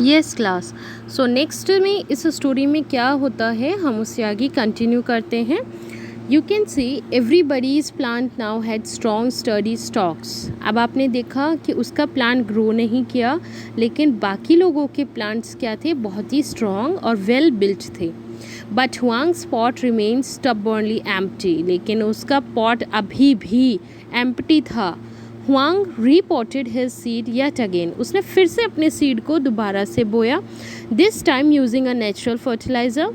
Yes class. So next में इस story में क्या होता है हम उससे आगे कंटिन्यू करते हैं। You can see everybody's plant now had strong study stocks. अब आपने देखा कि उसका प्लांट ग्रो नहीं किया, लेकिन बाकी लोगों के प्लांट्स क्या थे, बहुत ही स्ट्रॉन्ग और वेल बिल्ट थे। But Huang's pot remain stubbornly empty, लेकिन उसका पॉट अभी भी एम्प्टी था। Huang repotted his seed yet again, उसने फिर से अपने सीड को दोबारा से बोया, this time using a natural fertiliser.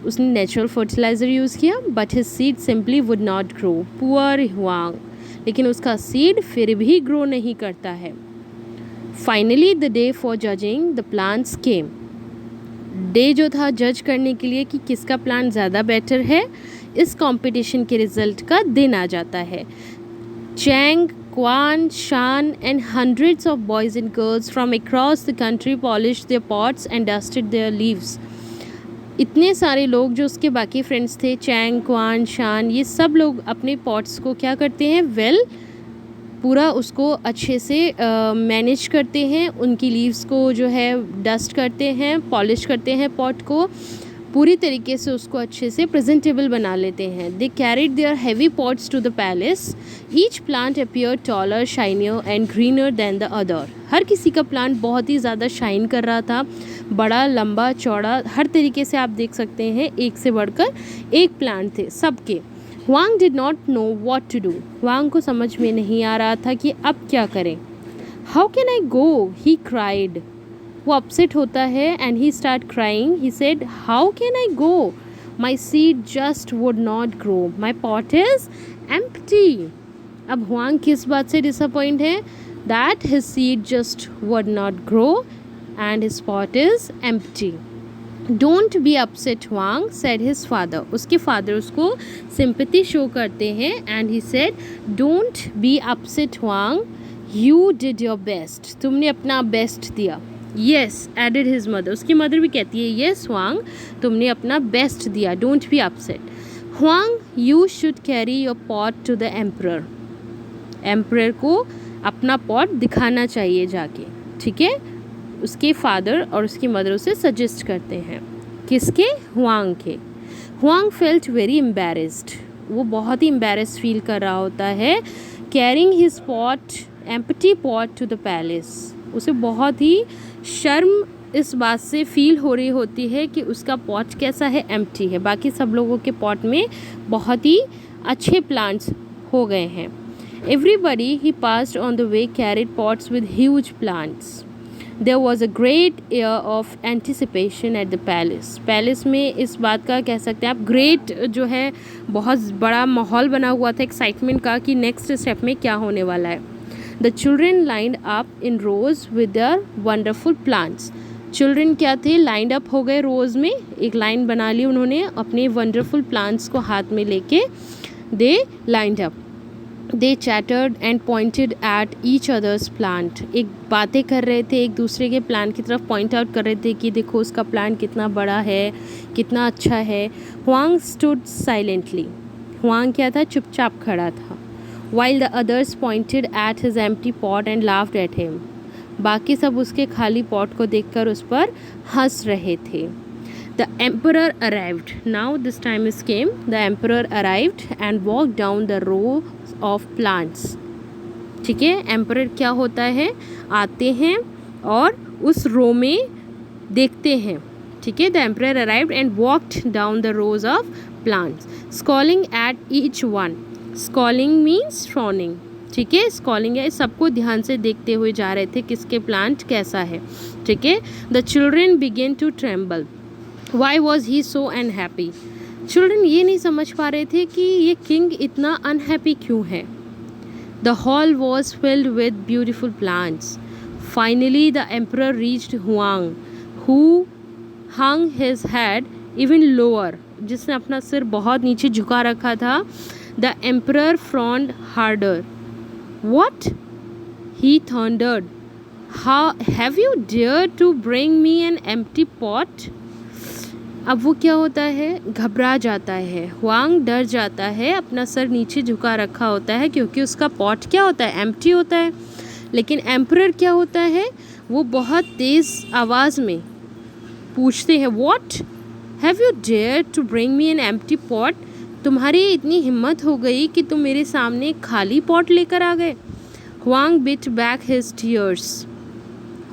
उसने नेचुरल फर्टिलाइज़र यूज़ किया, but his seed simply would not grow. Poor Huang, लेकिन उसका सीड फिर भी ग्रो नहीं करता है। Finally the day for judging the plants came. Day जो था जज करने के लिए कि किसका प्लांट ज़्यादा बेटर है, इस कंपटीशन के रिजल्ट का दिन आ जाता है। Chang, Quan, Shan and hundreds of boys and girls from across the country polished their pots and dusted their leaves. इतने सारे लोग जो उसके बाकी फ्रेंड्स थे, चैंग, क्वान, शान, ये सब लोग अपने पॉट्स को क्या करते हैं, पूरा उसको अच्छे से मैनेज करते हैं, उनकी लीव्स को जो है डस्ट करते हैं, पॉलिश करते हैं, पॉट को पूरी तरीके से उसको अच्छे से प्रेजेंटेबल बना लेते हैं। They carried their heavy pots to the palace. Each plant appear taller, shinier and greener than the other. हर किसी का प्लांट बहुत ही ज़्यादा शाइन कर रहा था, बड़ा, लंबा, चौड़ा, हर तरीके से आप देख सकते हैं, एक से बढ़कर एक प्लांट थे सबके। Huang did not know what to do. Huang को समझ में नहीं आ रहा था कि अब क्या करें। How can I go, he cried. वो अपसेट होता है and he start crying. He said, how can I go, my seed just would not grow, my pot is empty. अब हुआंग किस बात से डिसअपॉइंट है, that his seed just would not grow and his pot is empty. Don't be upset Huang, said his father. उसके father उसको sympathy show करते हैं and he said, don't be upset Huang, you did your best, तुमने अपना best दिया। Yes, added his mother, उसकी mother भी कहती है, येस हुआंग, तुमने अपना बेस्ट दिया, don't be upset. Huang, you should carry your pot to the emperor. Emperor को अपना पॉट दिखाना चाहिए जाके, ठीक है। उसके फादर और उसकी मदर उसे सजेस्ट करते हैं, किसके, हुआंग के। हुआंग फेल्ट वेरी एम्बेरेस्ड, वो बहुत ही एम्बेरेस्ड फील कर रहा होता है, carrying his pot, empty pot to the palace. उसे बहुत ही शर्म इस बात से फील हो रही होती है कि उसका पॉट कैसा है, एम्प्टी है। बाकी सब लोगों के पॉट में बहुत ही अच्छे प्लांट्स हो गए हैं। Everybody he passed on the way carried pots with huge plants. There was a great air of anticipation at the palace. Palace में इस बात का कह सकते हैं आप, ग्रेट जो है बहुत बड़ा माहौल बना हुआ था एक्साइटमेंट का कि नेक्स्ट स्टेप में क्या होने वाला है। The children lined up in rows with their wonderful plants. Children क्या थे, lined up हो गए रोज़ में, एक लाइन बना ली उन्होंने अपने wonderful plants को हाथ में लेके। They lined up. They chattered and pointed at each other's plant. एक बातें कर रहे थे, एक दूसरे के प्लांट की तरफ पॉइंट आउट कर रहे थे कि देखो उसका प्लांट कितना बड़ा है, कितना अच्छा है। Huang stood silently. हुआंग क्या था, चुपचाप खड़ा था। While the others pointed at his empty pot and laughed at him. बाकी सब उसके खाली पॉट को देखकर उस पर हंस रहे थे। The emperor arrived. Now this time is came. The emperor arrived and walked down the row of plants. ठीक है, emperor क्या होता है, आते हैं और उस रो में देखते हैं, ठीक है। The emperor arrived and walked down the rows of plants, scowling at each one. Scowling means frowning, ठीक है। स्कॉलिंग है, सबको ध्यान से देखते हुए जा रहे थे किसके प्लांट कैसा है, ठीक है। The children began to tremble. Why was he so unhappy. Children ये नहीं समझ पा रहे थे कि ये किंग इतना अनहैप्पी क्यों है। The hall was filled with beautiful plants. Finally the emperor reached Huang, who hung his head even lower, जिसने अपना सिर बहुत नीचे झुका रखा था। The emperor frowned harder. What? He thundered. How have you dared to bring me an empty pot? अब वो क्या होता है, घबरा जाता है। हुआंग डर जाता है, अपना सर नीचे झुका रखा होता है क्योंकि उसका पॉट क्या होता है, एम्प्टी होता है। लेकिन एम्परर क्या होता है, वो बहुत तेज़ आवाज़ में पूछते हैं, what have you dare to bring me an empty pot? तुम्हारी इतनी हिम्मत हो गई कि तुम मेरे सामने एक खाली पॉट लेकर आ गए। Huang bit back his tears.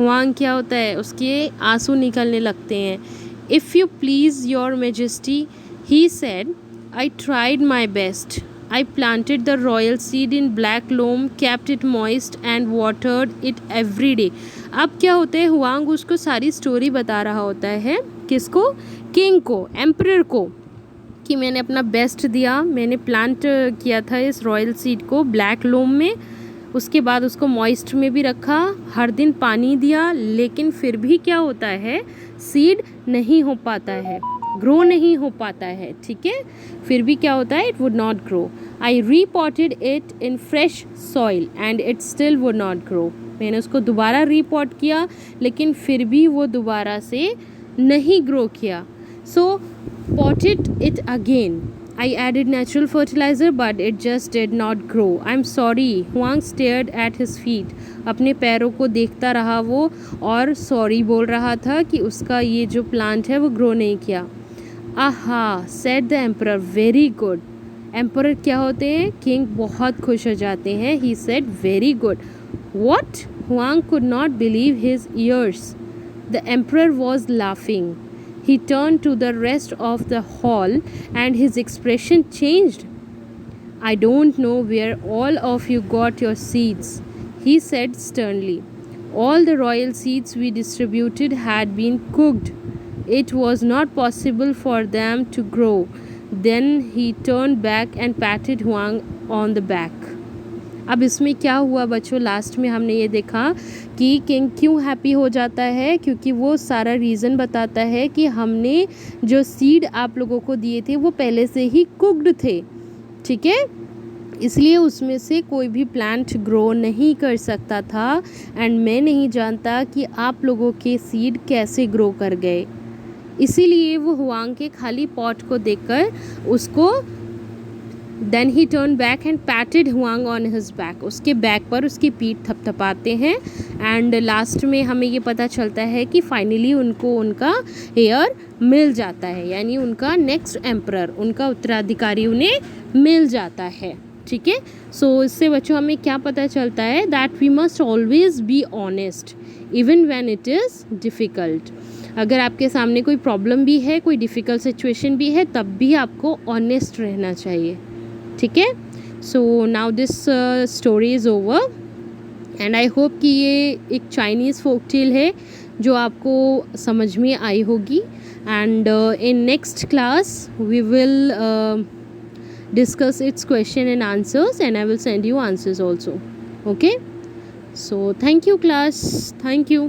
Huang क्या होता है, उसके आंसू निकलने लगते हैं। If you please your majesty, he said, I tried my best. I planted the royal seed in black loam, kept it moist and watered it every day. अब क्या होता है, हुआंग उसको सारी स्टोरी बता रहा होता है, किसको, किंग को, एम्परर को, कि मैंने अपना बेस्ट दिया, मैंने प्लांट किया था इस रॉयल सीड को ब्लैक लोम में, उसके बाद उसको मॉइस्ट में भी रखा, हर दिन पानी दिया, लेकिन फिर भी क्या होता है, सीड नहीं हो पाता है, ग्रो नहीं हो पाता है, ठीक है, फिर भी क्या होता है, it would not grow. I repotted it in fresh soil and it still would not grow. मैंने उसको दोबारा रीपॉट किया, लेकिन फिर भी वो दोबारा से नहीं ग्रो किया. So potted it again. I added natural fertilizer but it just did not grow. I'm sorry. Huang stared at his feet. अपने पैरों को देखता रहा वो और सॉरी बोल रहा था कि उसका ये जो प्लांट है वो ग्रो नहीं किया. आहा, said the emperor, very good. Emperor क्या होते हैं, किंग बहुत खुश हो जाते हैं. He said very good. What? Huang could not believe his ears. The emperor was laughing. He turned to the rest of the hall and his expression changed. I don't know where all of you got your seeds, he said sternly. All the royal seeds we distributed had been cooked. It was not possible for them to grow. Then he turned back and patted Huang on the back. अब इसमें क्या हुआ बच्चों, last में हमने ये देखा कि किंग क्यों हैप्पी हो जाता है, क्योंकि वो सारा रीज़न बताता है कि हमने जो सीड आप लोगों को दिए थे वो पहले से ही कुक्ड थे, ठीक है, इसलिए उसमें से कोई भी प्लांट ग्रो नहीं कर सकता था. एंड मैं नहीं जानता कि आप लोगों के सीड कैसे ग्रो कर गए. इसीलिए वो हुआंग के खाली पॉट को देखकर उसको Then he turned back and patted Huang on his back. उसके बैक पर उसकी पीठ थपथपाते हैं. एंड लास्ट में हमें ये पता चलता है कि फाइनली उनको उनका हेयर मिल जाता है, यानी उनका नेक्स्ट एम्परर, उनका उत्तराधिकारी उन्हें मिल जाता है, ठीक है. सो इससे बच्चों हमें क्या पता चलता है, that we must always be honest even when it is difficult. अगर आपके सामने कोई प्रॉब्लम भी है, कोई डिफ़िकल्ट सिचुएशन भी है, तब भी आपको ऑनेस्ट रहना चाहिए, ठीक है. So now this story is over and I hope कि ये एक चाइनीज़ फोक टेल है जो आपको समझ में आई होगी. And in next class we will discuss its question and answers, and I will send you answers also. Okay, so thank you class, thank you.